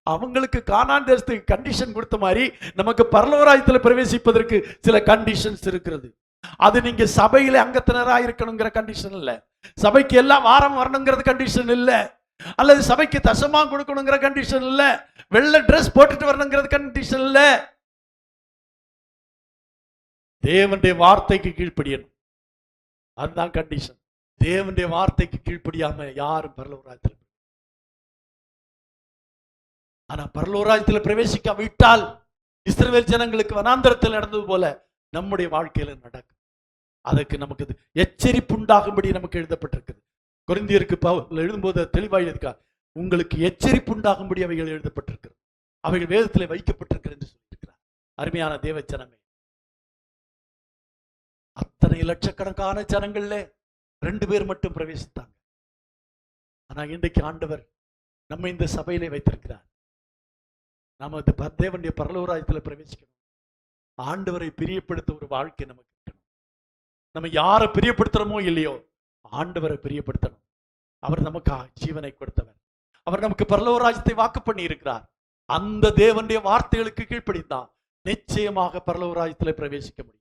அவங்களுக்கு கானான் தேசத்துக்கு கண்டிஷன் கொடுத்த மாதிரி நமக்கு பரலோகராஜ்யத்தில் பிரவேசிப்பதற்கு சில கண்டிஷன்ஸ் இருக்கிறது. அது நீங்க சபையில அங்கத்தினராக இருக்கணுங்கிற கண்டிஷன் இல்ல, சபைக்கு எல்லாம் வாரம் வரணுங்கிறது கண்டிஷன் இல்ல, அல்லது சபைக்கு தசமா கொடுக்கணுங்கிற கண்டிஷன் இல்ல, வெள்ளை ட்ரெஸ் போட்டுட்டு வரணுங்கிறது கண்டிஷன் இல்ல. தேவனுடைய வார்த்தைக்கு கீழ்ப்படியணும், அதுதான் கண்டிஷன். தேவனுடைய வார்த்தைக்கு கீழ்ப்படியாம யாரும் பரலோகராஜ்யத்தில், ஆனா பரலோகராஜ்யத்தில் பிரவேசிக்க விட்டால் இஸ்ரவேல் ஜனங்களுக்கு வனாந்தரத்தில் நடந்தது போல நம்முடைய வாழ்க்கையில நடக்கும். அதற்கு நமக்கு எச்சரிப்பு உண்டாகும்படி நமக்கு எழுதப்பட்டிருக்குது. கொரிந்தியருக்கு எழுதும்போது தெளிவாக இருக்கா, உங்களுக்கு எச்சரிப்பு உண்டாகும்படி அவைகள் எழுதப்பட்டிருக்கிறது, அவைகள் வேதத்தில் வைக்கப்பட்டிருக்கிறது என்று சொல்லியிருக்கிறார். அருமையான தேவ ஜனமே, அத்தனை லட்சக்கணக்கான ஜனங்கள்ல 2 பேர் மட்டும் பிரவேசித்தாங்க. ஆனா இன்றைக்கு ஆண்டவர் நம்ம இந்த சபையிலே வைத்திருக்கிறார். நாம தேவனுடைய பரலோகராஜ்யத்தில் பிரவேசிக்கணும், ஆண்டவரை பிரியப்படுத்த ஒரு வாழ்க்கை நமக்கு இருக்கணும். நம்ம யாரை பிரியப்படுத்துறோமோ இல்லையோ, ஆண்டவரை பிரியப்படுத்தணும். அவர் நமக்கு ஜீவனை கொடுத்தவர், அவர் நமக்கு பரலோகராஜ்யத்தை வாக்கு பண்ணி இருக்கிறார். அந்த தேவனுடைய வார்த்தைகளுக்கு கீழ்ப்படித்தான் நிச்சயமாக பரலோகராஜ்யத்தில் பிரவேசிக்க முடியும்.